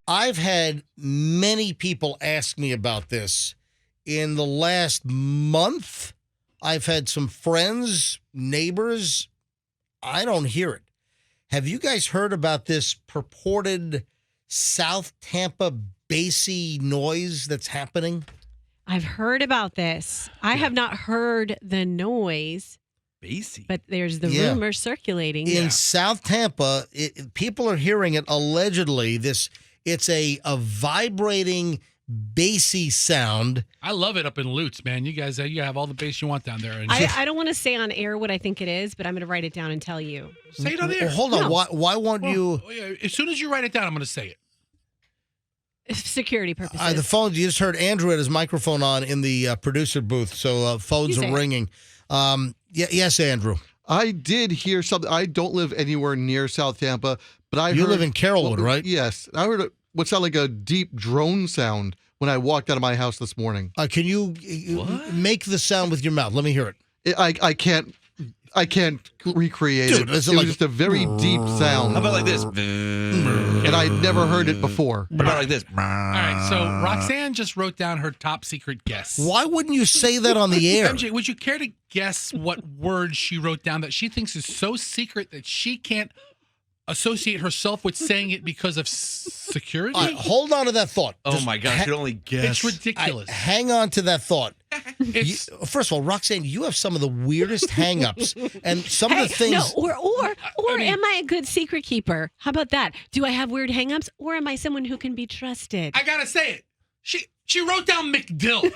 I've had many people ask me about this in the last month. I've had some friends, neighbors. I don't hear it. Have you guys heard about this purported South Tampa bassy noise that's happening? I've heard about this. I have not heard the noise. Bassy. But there's the rumor circulating. In South Tampa, people are hearing it allegedly. It's a vibrating, bassy sound. I love it up in Lutz, man. You guys, you have all the bass you want down there. And I don't want to say on air what I think it is, but I'm going to write it down and tell you. say it on the air. Well, hold on. No. Why won't you? As soon as you write it down, I'm going to say it. Security purposes. The phone, you just heard Andrew had his microphone on in the producer booth, so phones are ringing. Yes, Andrew. I did hear something. I don't live anywhere near South Tampa, but I You heard, live in Carrollwood, right? Yes. I heard what sounded like a deep drone sound when I walked out of my house this morning. Can you make the sound with your mouth? Let me hear it. I can't recreate it. Dude, It was just a very deep sound. How about like this? And I'd never heard it before. What about like this? All right, so Roxanne just wrote down her top secret guess. Why wouldn't you say that on the air? MJ, would you care to guess what word she wrote down that she thinks is so secret that she can't associate herself with saying it because of security? All right, hold on to that thought. Oh my gosh, I could only guess. It's ridiculous. Hang on to that thought. First of all, Roxanne, you have some of the weirdest hang-ups, and some of the things. No, or am I a good secret keeper? How about that? Do I have weird hang-ups, or am I someone who can be trusted? I gotta say it. She wrote down MacDill.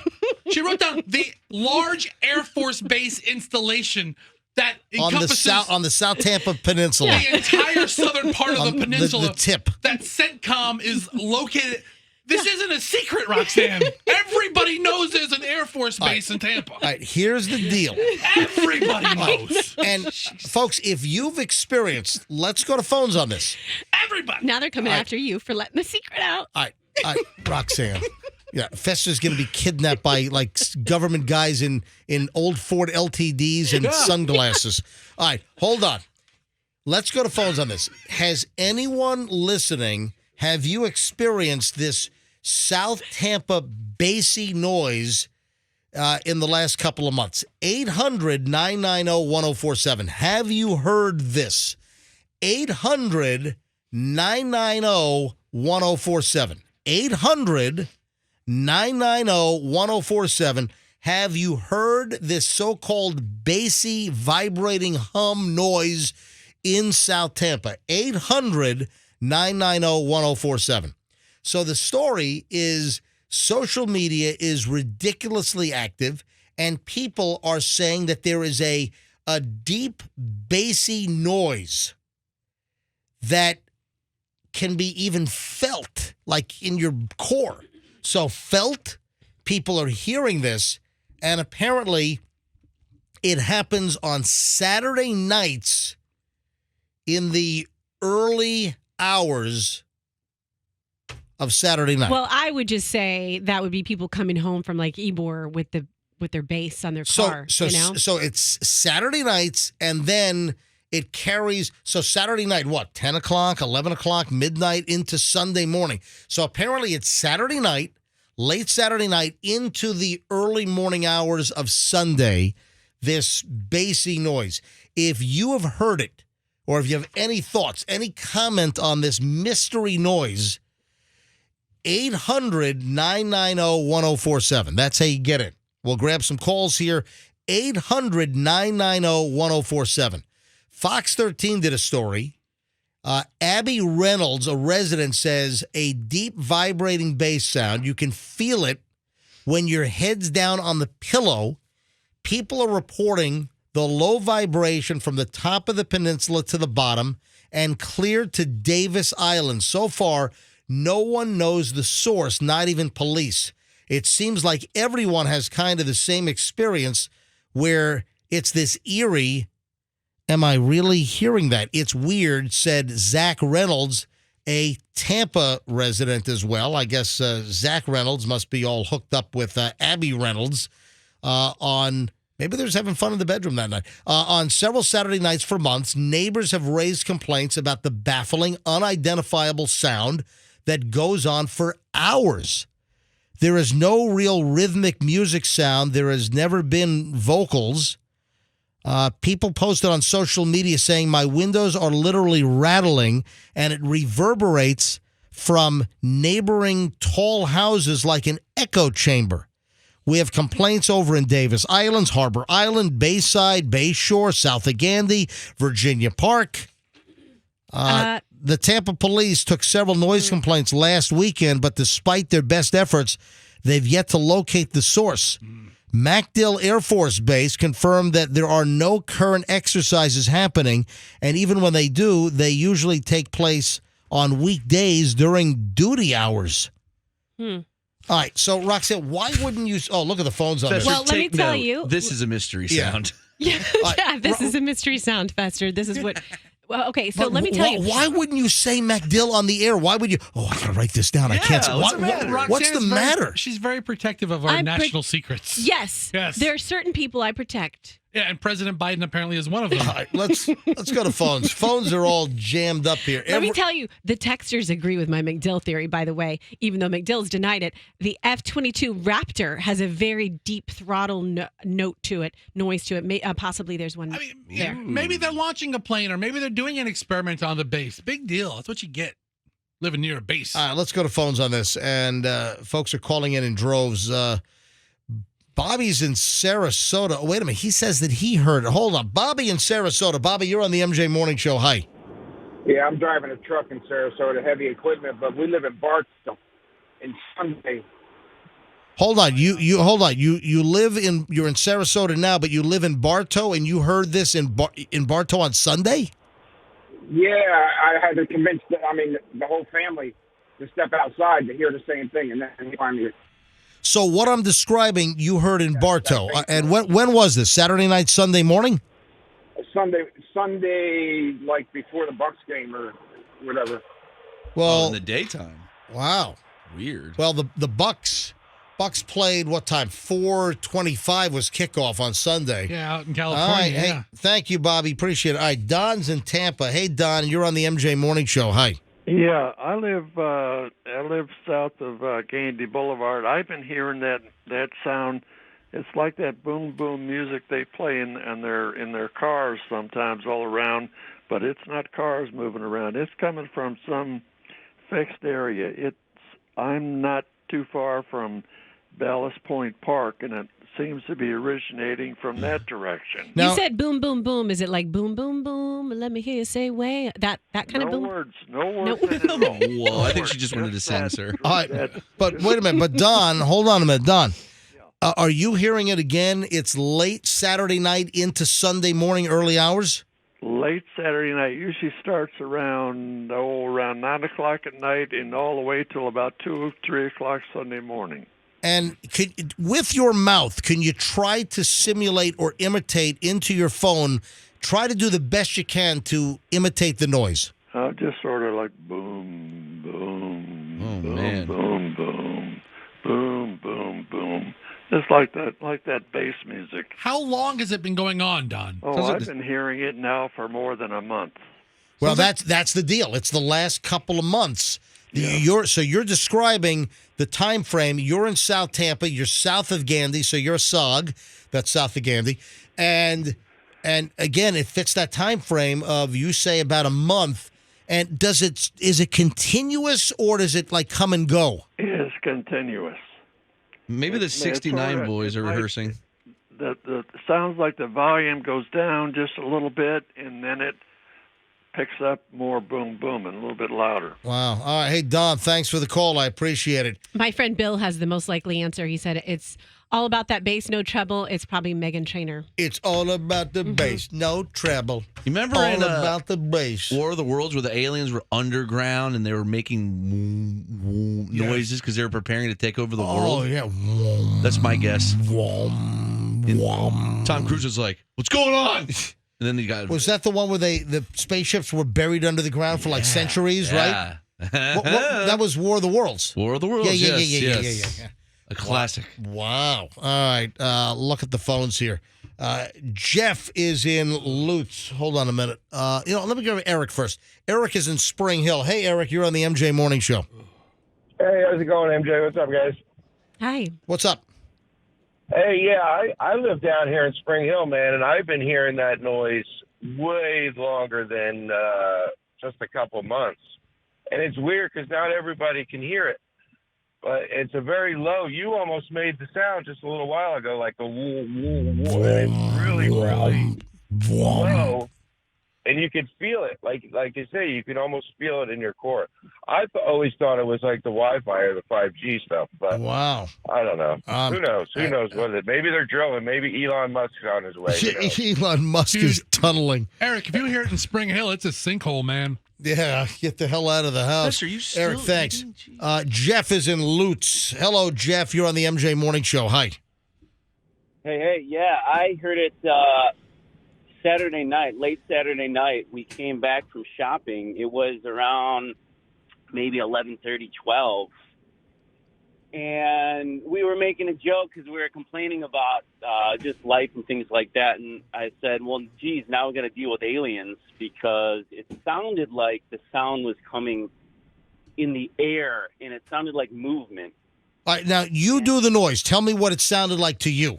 She wrote down the large Air Force Base installation that encompasses on the South Tampa Peninsula, the entire southern part of the peninsula. The tip. That CENTCOM is located. This isn't a secret, Roxanne. Everybody knows there's an Air Force base in Tampa. All right, here's the deal. Everybody knows. And folks, if you've experienced, let's go to phones on this. Everybody. Now they're coming after you for letting the secret out. All right, Roxanne. Yeah, Fester's going to be kidnapped by like government guys in old Ford LTDs and sunglasses. All right, hold on. Let's go to phones on this. Has anyone listening, have you experienced this South Tampa bassy noise in the last couple of months? 800-990-1047. Have you heard this? 800-990-1047. 800-990-1047. Have you heard this so-called bassy, vibrating hum noise in South Tampa? 800-990-1047. So the story is social media is ridiculously active, and people are saying that there is a deep, bassy noise that can be even felt, like in your core. So felt, people are hearing this, and apparently it happens on Saturday nights in the early hours of Saturday night. Well, I would just say that would be people coming home from like Ybor with their bass on their car. So it's Saturday nights, and then it carries. So Saturday night, what, 10 o'clock, 11 o'clock, midnight into Sunday morning. So apparently it's Saturday night, late Saturday night into the early morning hours of Sunday, this bassy noise. If you have heard it, or if you have any thoughts, any comment on this mystery noise, 800-990-1047. That's how you get it. We'll grab some calls here. 800-990-1047. Fox 13 did a story. Abby Reynolds, a resident, says a deep vibrating bass sound. You can feel it when your head's down on the pillow. People are reporting the low vibration from the top of the peninsula to the bottom and clear to Davis Island. So far, no one knows the source, not even police. It seems like everyone has kind of the same experience where it's this eerie, am I really hearing that? It's weird, said Zach Reynolds, a Tampa resident as well. I guess Zach Reynolds must be all hooked up with Abby Reynolds on, maybe they're just having fun in the bedroom that night. On several Saturday nights for months, neighbors have raised complaints about the baffling, unidentifiable sound that goes on for hours. There is no real rhythmic music sound. There has never been vocals. People posted on social media saying my windows are literally rattling and it reverberates from neighboring tall houses like an echo chamber. We have complaints over in Davis Islands, Harbor Island, Bayside, Bayshore, South of Gandy, Virginia Park. The Tampa police took several noise complaints last weekend, but despite their best efforts, they've yet to locate the source. MacDill Air Force Base confirmed that there are no current exercises happening, and even when they do, they usually take place on weekdays during duty hours. All right, so Roxanne, why wouldn't you? Oh, look at the phones on this. Well, let me tell you. This is a mystery Yeah. sound. Yeah, this is a mystery sound, Fester. This is what. Well, okay, so But let me tell you. Why wouldn't you say MacDill on the air? Why would you? Oh, I gotta write this down. I can't. Say, what's the matter? What's the Roxanne's matter? She's very protective of our I'm national secrets. Yes. Yes. There are certain people I protect. Yeah, and President Biden apparently is one of them. All right, let's go to phones. Phones are all jammed up here. Let me tell you, the texters agree with my MacDill theory, by the way, even though MacDill's denied it. The F-22 Raptor has a very deep throttle note to it, noise to it. Possibly there's one I mean, there. maybe they're launching a plane or maybe they're doing an experiment on the base. Big deal. That's what you get living near a base. All right, let's go to phones on this. And folks are calling in droves. Bobby's in Sarasota. Oh, wait a minute. He says that he heard it. Hold on. Bobby in Sarasota. Bobby, you're on the MJ Morning Show. Hi. Yeah, I'm driving a truck in Sarasota, heavy equipment, but we live in Bartow. And Sunday, Hold on. You hold on. You're in Sarasota now, but you live in Bartow, and you heard this in Bartow on Sunday? yeah, I had to convince the whole family to step outside to hear the same thing, and then finally. So what I'm describing, you heard in Bartow. And when was this? Saturday night, Sunday morning? Sunday, like before the Bucks game or whatever. Well, in the daytime. wow. Weird. Well, the Bucks played what time? 4:25 was kickoff on Sunday. Yeah, out in All California. right. Yeah. Hey, thank you, Bobby. Appreciate it. All right, Don's in Tampa. Hey, Don, you're on the MJ Morning Show. Hi. Yeah, I live south of Gandy Boulevard. I've been hearing that sound. It's like that boom boom music they play in their cars sometimes all around, but it's not cars moving around. It's coming from some fixed area. I'm not too far from Ballast Point Park, and it seems to be originating from that direction. Now, you said boom, boom, boom. Is it like boom, boom, boom? Let me hear you say way. That kind of boom? No words in it at all. Whoa, I think she just wanted to censor. all right, but wait a minute. But Don, hold on a minute. Don, are you hearing it again? It's late Saturday night into Sunday morning, early hours? Late Saturday night usually starts around 9 o'clock at night and all the way till about 2, 3 o'clock Sunday morning. And with your mouth, can you try to simulate or imitate into your phone? Try to do the best you can to imitate the noise. Just sort of like boom, boom, Oh, boom, man. boom, boom, boom, boom, boom. Just like that bass music. How long has it been going on, Don? Oh, I've been hearing it now for more than a month. Well, that's the deal. It's the last couple of months. You're describing the time frame. You're in South Tampa. You're south of Gandy, so you're a SOG. That's south of Gandy, and again, it fits that time frame of you say about a month. And is it continuous or does it like come and go? It is continuous. Maybe the 69 boys are rehearsing. The sounds like the volume goes down just a little bit, and then it picks up more boom boom and a little bit louder. Wow. All right. Hey, Don, thanks for the call. I appreciate it. My friend Bill has the most likely answer. He said it's all about that bass, no treble. It's probably Meghan Trainor. It's all about the bass, no treble. You remember All in about the bass. War of the Worlds where the aliens were underground and they were making noises because they were preparing to take over the Oh, world? yeah. That's my guess. Wom. Tom Cruise was like, "What's going on?" And then he got Was that the one where the spaceships were buried under the ground for like centuries, right? That was War of the Worlds. War of the Worlds. Yeah. A classic. Wow. All right. Look at the phones here. Jeff is in Lutz. Hold on a minute. Let me go to Eric first. Eric is in Spring Hill. Hey, Eric, you're on the MJ Morning Show. Hey, how's it going, MJ? What's up, guys? Hi. What's up? Hey, yeah, I live down here in Spring Hill, man, and I've been hearing that noise way longer than just a couple months. And it's weird because not everybody can hear it. But it's a very low. You almost made the sound just a little while ago, like a woo, woo, woo. And it's really, really low. And you could feel it. Like you say, you can almost feel it in your core. I've always thought it was like the Wi-Fi or the 5G stuff. But Wow. I don't know. Who knows? Who knows what it is? Maybe they're drilling. Maybe Elon Musk's on his way. Who knows? Elon Musk is tunneling. Eric, if you hear it in Spring Hill, it's a sinkhole, man. Yeah, get the hell out of the house. Lester, you still Eric, thanks. eating? Jeff is in Lutz. Hello, Jeff. You're on the MJ Morning Show. Hi. Hey, yeah, I heard it Saturday night, late Saturday night. We came back from shopping. It was around maybe 11:30, 12. And we were making a joke because we were complaining about just life and things like that. And I said, well, geez, now we're going to deal with aliens because it sounded like the sound was coming in the air and it sounded like movement. All right, now you do the noise. Tell me what it sounded like to you.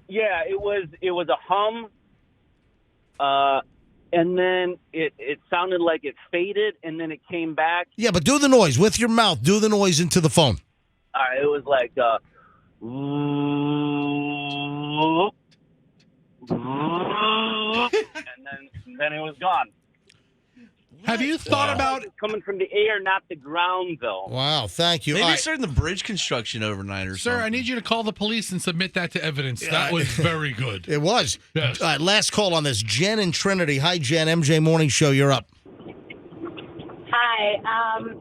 Yeah, it was a hum. And then it sounded like it faded, and then it came back. Yeah, but do the noise with your mouth. Do the noise into the phone. All right, it was like, and then it was gone. Have you thought about It's coming from the air, not the ground, though? Wow, thank you. Maybe All right. starting the bridge construction overnight or something. Sir, I need you to call the police and submit that to evidence. That was very good. It was. Yes. All right, last call on this. Jen in Trinity. Hi, Jen. MJ Morning Show. You're up. Hi.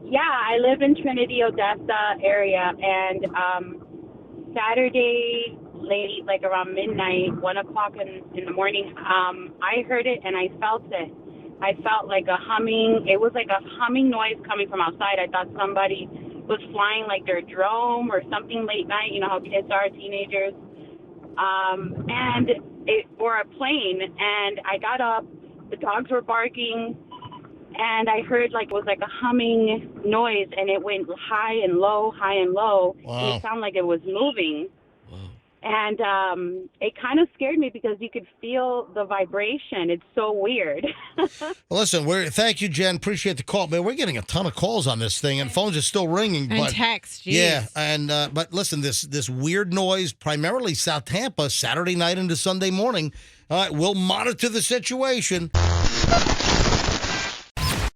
Yeah, I live in Trinity, Odessa area, and Saturday late, like around midnight, 1 o'clock in the morning, I heard it and I felt it. I felt like a humming. It was like a humming noise coming from outside. I thought somebody was flying like their drone or something late night. You know how kids are, teenagers. Or a plane. And I got up. The dogs were barking. And I heard like it was like a humming noise. And it went high and low, high and low. Wow. And it sounded like it was moving. And it kind of scared me because you could feel the vibration. It's so weird. Well, listen, thank you, Jen. Appreciate the call. Man, we're getting a ton of calls on this thing, and phones are still ringing. And but, text, geez. Yeah, and but listen, this weird noise, primarily South Tampa, Saturday night into Sunday morning. All right, we'll monitor the situation.